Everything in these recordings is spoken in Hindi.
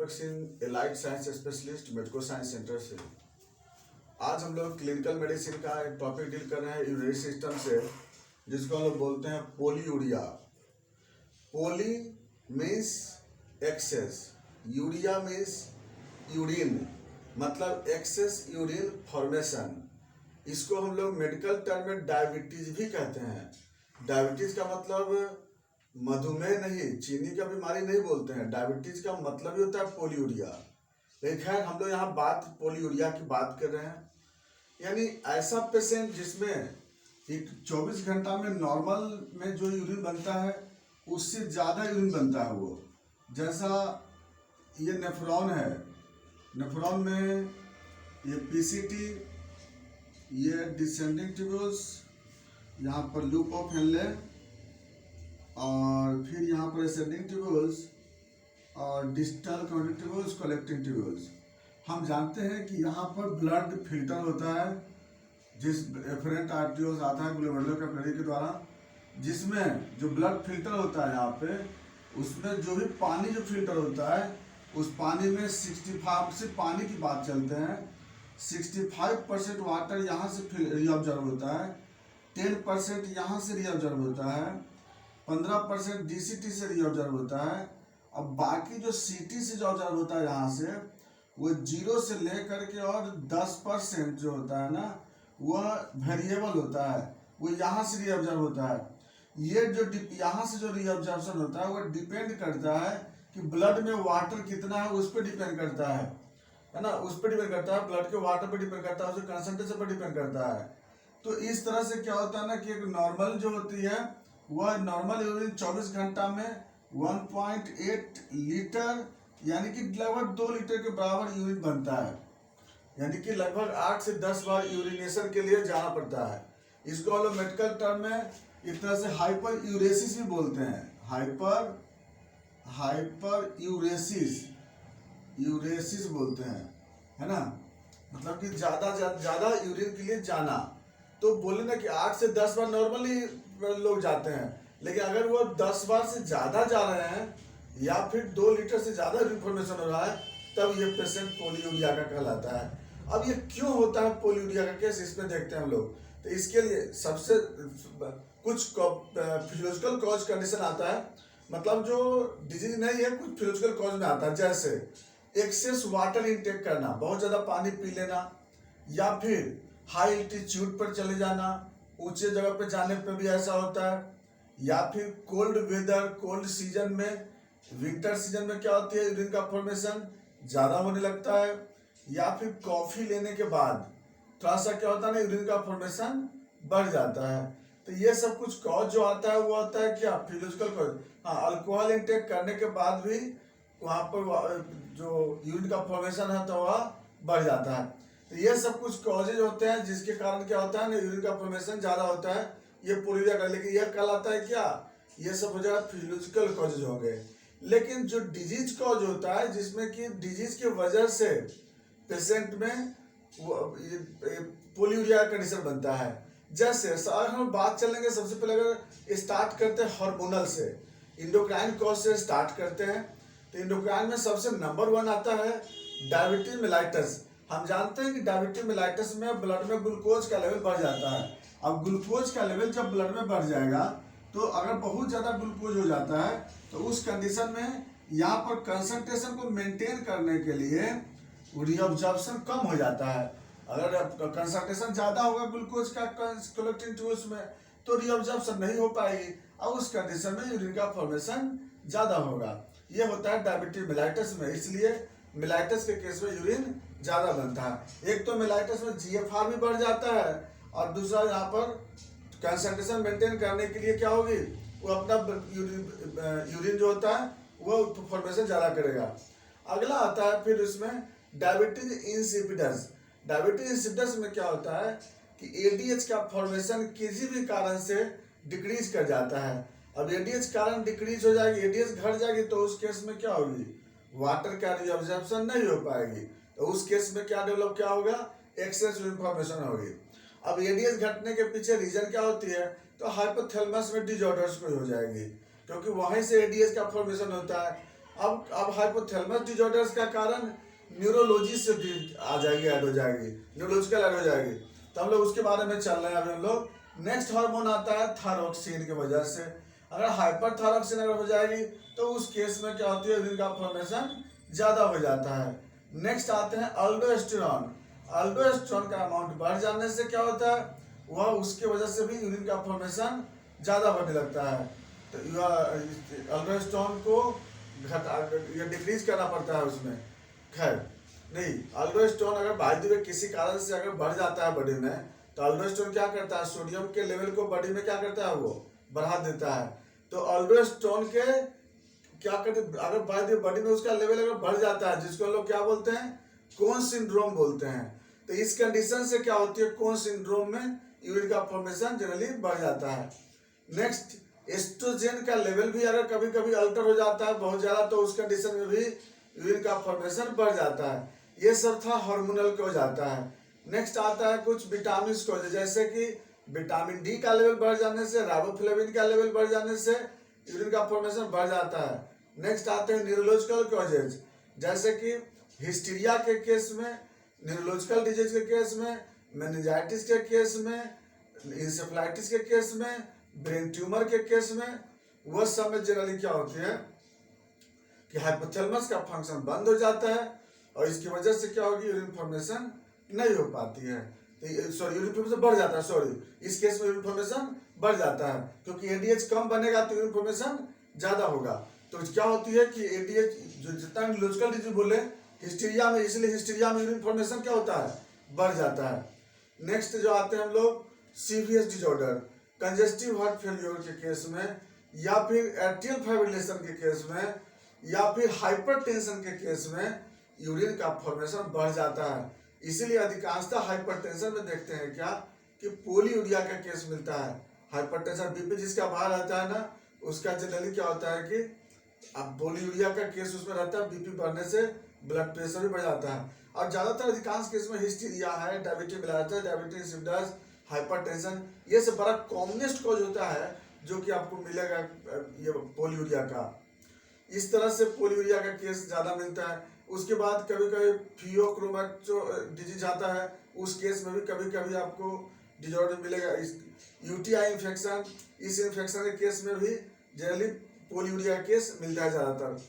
दीपक Singh allied science specialist medico science centre से। आज हम लोग क्लिनिकल मेडिसिन का एक टॉपिक डील कर रहे हैं यूरिनरी सिस्टम से, जिसको हम लोग बोलते हैं polyuria. Poly means excess, urea means urine, मतलब एक्सेस यूरिन फॉर्मेशन। इसको हम लोग मेडिकल टर्म में डायबिटीज भी कहते हैं। डायबिटीज का मतलब मधुमेह नहीं, चीनी का बीमारी नहीं बोलते हैं। डायबिटीज का मतलब ही होता है पोलीयूरिया। लेकिन खैर हम लोग यहाँ पोलीयूरिया की बात कर रहे हैं, यानी ऐसा पेशेंट जिसमें एक 24 घंटा में नॉर्मल में जो यूरिन बनता है उससे ज़्यादा यूरिन बनता है। वो जैसा ये नेफ्रॉन है, नेफ्रॉन में ये पीसीटी, ये डिसेंडिंग ट्यूब्यूल्स, यहाँ पर लूप ऑफ हेनले, और फिर यहाँ पर असेंडिंग ट्यूब्यूल्स और distal connecting tubules, collecting tubules. हम जानते हैं कि यहाँ पर ब्लड फिल्टर होता है, जिस एफरेंट आर्टरियोल्स आता है ग्लोमेरुलर कैपिलरी के द्वारा, जिसमें जो ब्लड फिल्टर होता है यहाँ पे, उसमें जो भी पानी जो फिल्टर होता है उस पानी में 65 से पानी की बात चलते हैं 65% वाटर यहाँ से रीअब्जॉर्ब होता है, 10% यहाँ से रीअब्जॉर्ब होता है, 15% डीसीटी से रीअब्जॉर्ब होता है, और बाकी जो सीटी से जो ऑब्जर्व होता है यहाँ से, वो 0 से लेकर के और 10% जो होता है ना, वह वेरिएबल होता है, वो यहाँ से रीअब्जॉर्ब होता है। ये जो यहाँ से जो रीअब्जॉर्प्शन होता है वो डिपेंड करता है कि ब्लड में वाटर कितना है, उस पर डिपेंड करता है ना, उस पर डिपेंड करता है, ब्लड के वाटर पर डिपेंड करता है, उसके कंसंट्रेशन पर डिपेंड करता है। तो इस तरह से क्या होता है ना कि एक नॉर्मल जो होती है वह नॉर्मल यूरिन 24 घंटा में 1.8 लीटर यानी कि लगभग 2 लीटर के बराबर यूरिन बनता है, यानी कि लगभग 8 से 10 बार यूरिनेशन के लिए जाना पड़ता है। इसको हम लोग मेडिकल टर्म में एक तरह से हाइपर यूरेसिस भी बोलते हैं। हाइपर यूरेसिस बोलते हैं, है ना, मतलब कि ज़्यादा यूरिन के लिए जाना। तो बोले ना कि 8 से 10 बार नॉर्मली लोग जाते हैं, लेकिन अगर वो 10 बार से ज़्यादा जा रहे हैं या फिर 2 लीटर से ज़्यादा इन्फॉर्मेशन हो रहा है, तब ये पेशेंट पोलीयूरिया का कहलाता है। अब ये क्यों होता है पोलीयूरिया का केस, इसमें देखते हैं हम लोग। तो इसके लिए सबसे कुछ फिजियोलॉजिकल कॉज कंडीशन आता है, मतलब जो डिजीज नहीं है, कुछ फिजियोलॉजिकल कॉज में आता है, जैसे एक्सेस वाटर इनटेक करना, बहुत ज़्यादा पानी पी लेना, या फिर हाई एल्टीट्यूड पर चले जाना, ऊंचे जगह पे जाने पे भी ऐसा होता है, या फिर कोल्ड वेदर, कोल्ड सीजन में, विंटर सीजन में क्या होती है, यूरिन का फॉर्मेशन ज़्यादा होने लगता है, या फिर कॉफ़ी लेने के बाद थोड़ा सा क्या होता है ना, यूरिन का फॉर्मेशन बढ़ जाता है। तो ये सब कुछ कॉज जो आता है वो आता है क्या, फिजियोलॉजिकल कॉज। हाँ, अल्कोहल इंटेक करने के बाद भी वहाँ पर जो यूरिन का फॉर्मेशन है तो वह बढ़ जाता है। तो ये सब कुछ कॉजेज होते हैं जिसके कारण क्या होता है ना, यूरिन का फॉर्मेशन ज़्यादा होता है, ये पोलीयूरिया का। लेकिन यह कहलाता है क्या, ये सब हो जाएगा फिजियोलॉजिकल कॉजेज हो गए। लेकिन जो डिजीज कॉज होता है, जिसमें कि डिजीज की वजह से पेशेंट में पोलीयूरिया कंडीशन बनता है, जैसे हम बात चलेंगे। सबसे पहले अगर स्टार्ट करते हैं हार्मोनल से, इंडोक्राइन कॉज से स्टार्ट करते हैं, तो इंडोक्राइन में सबसे नंबर 1 आता है डायबिटीज मेलाइटस। हम जानते हैं कि डायबिटीज मेलाइटस में ब्लड में ग्लूकोज का लेवल बढ़ जाता है। अब ग्लूकोज का लेवल जब ब्लड में बढ़ जाएगा, तो अगर बहुत ज़्यादा ग्लूकोज हो जाता है, तो उस कंडीशन में यहाँ पर कंसंट्रेशन को मेंटेन करने के लिए रीअब्जॉर्प्शन कम हो जाता है। अगर कंसंट्रेशन ज़्यादा होगा ग्लूकोज का कलेक्टिंग ट्यूब्यूल्स में, तो रीअब्जॉर्प्शन नहीं हो पाएगी, और उस कंडीशन में यूरिन का फॉर्मेशन ज़्यादा होगा। ये होता है डायबिटीज मेलाइटस में, इसलिए मेलाइटस के केस में यूरिन ज़्यादा बनता है। एक तो मेलाइटस में GFR भी बढ़ जाता है, और दूसरा यहाँ पर कंसंट्रेशन मेंटेन करने के लिए क्या होगी, वो अपना यूरिन जो होता है वो फॉर्मेशन ज़्यादा करेगा। अगला आता है फिर इसमें डायबिटीज इंसिपिडस। डायबिटीज इंसिपिडस में क्या होता है कि ADH का फॉर्मेशन किसी भी कारण से डिक्रीज कर जाता है। अब ADH कारण डिक्रीज हो जाएगी, ADH घट जाएगी, तो उस केस में क्या होगी, वाटर का रीअब्जॉर्प्शन नहीं हो पाएगी, तो उस केस में क्या डेवलप क्या होगा, एक्सेस यूरिन फॉर्मेशन होगी। अब ADH घटने के पीछे रीजन क्या होती है, तो हाइपोथैलेमस में डिसऑर्डर्स कोई हो जाएगी, क्योंकि वहीं से ADH का फॉर्मेशन होता है। अब हाइपोथैलेमस डिसऑर्डर्स का कारण न्यूरोलॉजी से भी आ जाएगी, ऐड हो जाएगी, न्यूरोलॉजिकल ऐड हो जाएगी। तो हम लोग उसके बारे में चल रहे हैं अभी हम लोग। नेक्स्ट हार्मोन आता है थायरोक्सिन की वजह से। अगर हाइपर थायरोक्सिन अगर हो जाएगी तो उस केस में क्या होती है, यूरिन का फॉर्मेशन ज़्यादा हो जाता है। नेक्स्ट आते हैं अल्डोस्टेरॉन। अल्डोस्टेरॉन का अमाउंट बढ़ जाने से क्या होता है, वह उसके वजह से भी यूरिन का फॉर्मेशन ज़्यादा बढ़ने लगता है। तो अल्डोस्टेरॉन को घटा या डिक्रीज करना पड़ता है उसमें। खैर नहीं, अल्डोस्टेरॉन अगर बाय द वे किसी कारण से अगर बढ़ जाता है बॉडी में, तो अल्डोस्टेरॉन क्या करता है, सोडियम के लेवल को बॉडी में क्या करता है, वो बढ़ा देता है। तो अल्डोस्टेरॉन के क्या करते, अगर बाय द वे बॉडी में उसका लेवल अगर बढ़ जाता है, जिसको लोग क्या बोलते हैं, कोन सिंड्रोम बोलते हैं। तो इस कंडीशन से क्या होती है, कोन सिंड्रोम में यूरिन का फॉर्मेशन जनरली बढ़ जाता है। नेक्स्ट, एस्ट्रोजन का लेवल भी अगर कभी कभी अल्टर हो जाता है बहुत ज़्यादा, तो उस कंडीशन में भी यूरिन का फॉर्मेशन बढ़ जाता है। ये सब था हार्मोनल को जाता है। नेक्स्ट आता है कुछ विटामिन को, जैसे कि विटामिन डी का लेवल बढ़ जाने से, राइबोफ्लेविन का लेवल बढ़ जाने से यूरिन का फॉर्मेशन बढ़ जाता है। नेक्स्ट आते हैं न्यूरोलॉजिकल कॉजेज, जैसे कि हिस्टीरिया के केस में, न्यूरोलॉजिकल डिजीज के केस में, मेनिंजाइटिस के केस में, इंसेफ्लाइटिस के केस में, ब्रेन ट्यूमर के केस में, वह सब में जनरली क्या होती है कि हाइपोथैलेमस का फंक्शन बंद हो जाता है, और इसकी वजह से क्या होगी, यूरिन फॉर्मेशन नहीं हो पाती है। सॉरी, यूरिन फॉर्मेशन बढ़ जाता है, सॉरी, इस केस में यूरिन फॉर्मेशन बढ़ जाता है, क्योंकि एडीएच कम बनेगा तो यूरिन फॉर्मेशन ज़्यादा होगा। तो क्या होती है कि एडीएच जो जितना न्यूरोलॉजिकल डिजीज बोले हिस्टीरिया में, इसलिए हिस्टीरिया में यूरिन फॉर्मेशन क्या होता है, बढ़ जाता है। नेक्स्ट जो आते हैं हम लोग CVS disorder, congestive heart failure के केस में, या फिर एट्रियल फाइब्रिलेशन के केस में, या फिर हाइपरटेंशन के केस में यूरिन का फॉर्मेशन बढ़ जाता है। इसीलिए अधिकांशतः हाइपरटेंशन में देखते हैं क्या कि पोलीयूरिया का केस मिलता है। हाइपरटेंशन बीपी जिसका बाहर रहता है ना, उसका जनरली क्या होता है कि अब पोलीयूरिया का केस उसमें रहता है, बीपी बढ़ने से ब्लड प्रेशर भी बढ़ जाता है। और ज़्यादातर अधिकांश केस में हिस्टीरिया है, diabetes mellitus, diabetes insipidus, hypertension, ये सब बड़ा कॉमनेस्ट कॉज होता है जो कि आपको मिलेगा ये पोलीयूरिया का। इस तरह से पोलीयूरिया का केस ज़्यादा मिलता है। उसके बाद कभी कभी फियोक्रोमैटो डिजीज आता है, उस केस में भी कभी कभी आपको डिजॉर्डर मिलेगा। इस यूटीआई इन्फेक्शन, इस इन्फेक्शन के केस में भी जनरली पोलीयूरिया केस मिलता है ज़्यादातर।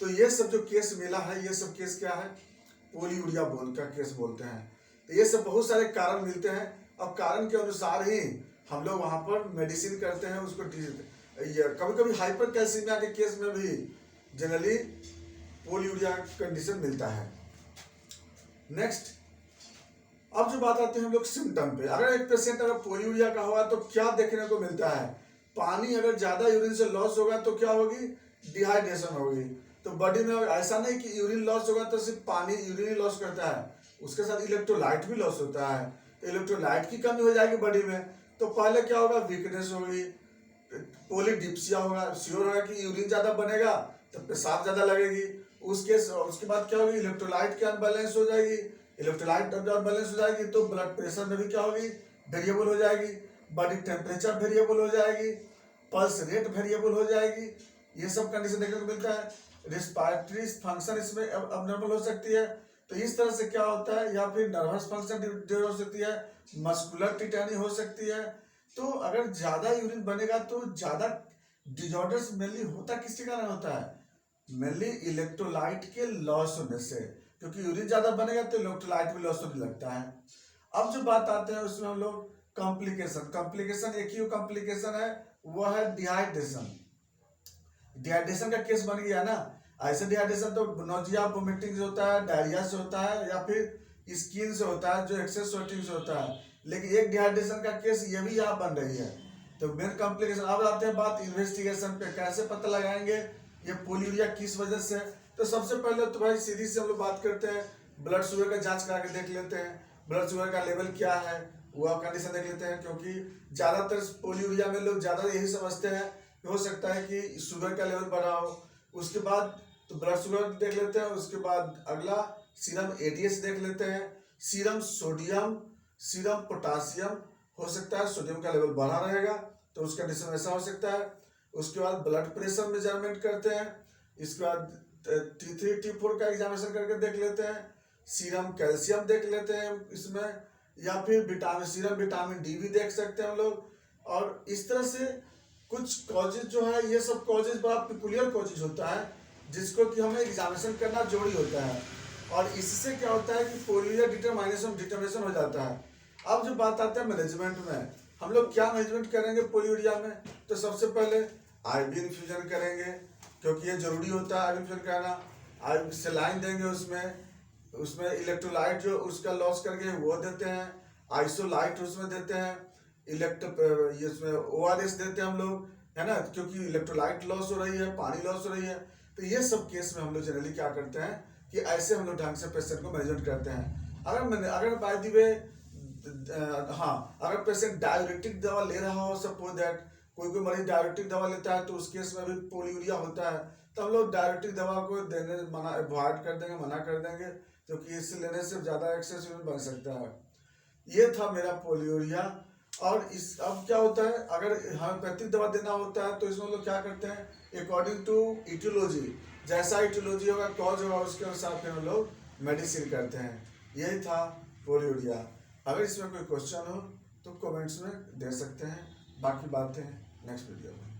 तो ये सब जो केस मिला है, ये सब केस क्या है, पोलीयूरिया का केस बोलते हैं। तो ये सब बहुत सारे कारण मिलते हैं, अब कारण के अनुसार ही हम लोग वहाँ पर मेडिसिन करते हैं उसको। कभी कभी हाइपर कैल्सीमिया के केस में भी जनरली पोलीयूरिया कंडीशन मिलता है। नेक्स्ट, अब जो बात आती है हम लोग सिम्टम पे। अगर एक पेशेंट अगर पोलीयूरिया का हुआ तो क्या देखने को मिलता है, पानी अगर ज़्यादा यूरिन से लॉस होगा तो क्या होगी, डिहाइड्रेशन होगी। तो बॉडी में ऐसा नहीं कि यूरिन लॉस होगा तो सिर्फ पानी यूरिन ही लॉस करता है, उसके साथ इलेक्ट्रोलाइट भी लॉस होता है। तो इलेक्ट्रोलाइट की कमी हो जाएगी बॉडी में, तो पहले क्या होगा, वीकनेस होगी, पोलीडिप्सिया होगा, श्योर होगा कि यूरिन ज़्यादा बनेगा तो पेशाब ज़्यादा लगेगी। उसके बाद क्या होगी, इलेक्ट्रोलाइट की अनबैलेंस हो जाएगी। इलेक्ट्रोलाइट अनबैलेंस हो जाएगी तो ब्लड प्रेशर में भी क्या होगी, वेरिएबल हो जाएगी, बॉडी टेम्परेचर वेरिएबल हो जाएगी, पल्स रेट वेरिएबल हो जाएगी। ये सब कंडीशन देखने को मिलता है। रिस्पायरेटरी फंक्शन इसमें अबनॉर्मल हो सकती है। तो इस तरह से क्या होता है, या फिर नर्वस फंक्शन डिसऑर्डर हो सकती है, मस्कुलर टिटैनी हो सकती है। तो अगर ज़्यादा यूरिन बनेगा तो ज़्यादा डिसऑर्डर्स मेनली होता किसके कारण होता है, मेनली इलेक्ट्रोलाइट के लॉस होने से, क्योंकि यूरिन ज़्यादा बनेगा तो इलेक्ट्रोलाइट भी लॉस होने लगता है। अब जो बात आते हैं उसमें हम लोग कॉम्प्लिकेशन एक ही कॉम्प्लिकेशन है, वो है डिहाइड्रेशन। डिहाइड्रेशन का केस बन गया ना, ऐसे डिहाइड्रेशन तो नोजिया वोमिटिंग से होता है, डायरिया से होता है, या फिर स्किन से होता है जो एक्सेस स्वेटिंग से होता है। लेकिन एक डिहाइड्रेशन का केस ये भी यहाँ बन रही है। तो मेन कॉम्प्लिकेशन। अब आते हैं बात इन्वेस्टिगेशन पे, कैसे पता लगाएंगे ये पोलीयूरिया किस वजह से। तो सबसे पहले तो भाई सीधी से हम लोग बात करते हैं, ब्लड शुगर का जांच करा के देख लेते हैं, ब्लड शुगर का लेवल क्या है वो कंडीशन देख लेते हैं। क्योंकि ज़्यादातर पोलीयूरिया में लोग ज़्यादा यही समझते हैं, हो सकता है कि शुगर का लेवल बढ़ा हो। उसके बाद तो ब्लड शुगर देख लेते हैं, उसके बाद अगला सीरम एडीएस देख लेते हैं, सीरम सोडियम, सीरम पोटासियम। हो सकता है सोडियम का लेवल बढ़ा रहेगा तो उसका कंडीशन ऐसा हो सकता है। उसके बाद ब्लड प्रेशर मेजरमेंट करते हैं, इसके बाद T3 T4 का एग्जामिनेशन करके देख लेते हैं, सीरम कैल्शियम देख लेते हैं इसमें, या फिर सीरम विटामिन डी भी देख सकते हैं हम लोग। और इस तरह से कुछ कॉजेज जो है, ये सब कॉजेज बड़ा पिकुलियर कॉजेज होता है जिसको कि हमें एग्जामिनेशन करना जरूरी होता है। और इससे क्या होता है कि पोलियो डिटर्मिनेशन हो जाता है। अब जो बात आता है मैनेजमेंट में, हम लोग क्या मैनेजमेंट करेंगे पोलियोरिया में, तो सबसे पहले आईवी इन्फ्यूजन करेंगे, क्योंकि ये जरूरी होता है आईवी इन्फ्यूजन कराना। आईवी सेलाइन देंगे, उसमें इलेक्ट्रोलाइट जो उसका लॉस करके वो देते हैं, आइसोलाइट उसमें देते हैं, ये उसमें ORS देते हैं हम लोग, है ना, क्योंकि इलेक्ट्रोलाइट लॉस हो रही है, पानी लॉस हो रही है। तो ये सब केस में हम लोग जनरली क्या करते हैं कि ऐसे हम लोग ढंग से पेशेंट को मैनेजमेंट करते हैं। अगर बाय द वे, हाँ, अगर पेशेंट डायरेटिक दवा ले रहा हो, सपोज दैट कोई मरीज डायरेटिक दवा लेता है, तो उस केस में भी पोलियूरिया होता है, तो हम लोग डायरेटिक दवा को देने अवॉइड कर देंगे, मना कर देंगे, क्योंकि इससे लेने से ज़्यादा एक्सेसिव बन सकता है। ये था मेरा पोलियोरिया। और अब क्या होता है, अगर होम्योपैथिक दवा देना होता है तो इसमें हम लोग क्या करते हैं, अकॉर्डिंग टू इटियोलॉजी, जैसा इटियोलॉजी होगा, कॉज होगा, उसके अनुसार फिर हम लोग मेडिसिन करते हैं। यही था पोलियोरिया। अगर इसमें कोई क्वेश्चन हो तो कमेंट्स में दे सकते हैं, बाकी बातें नेक्स्ट वीडियो में।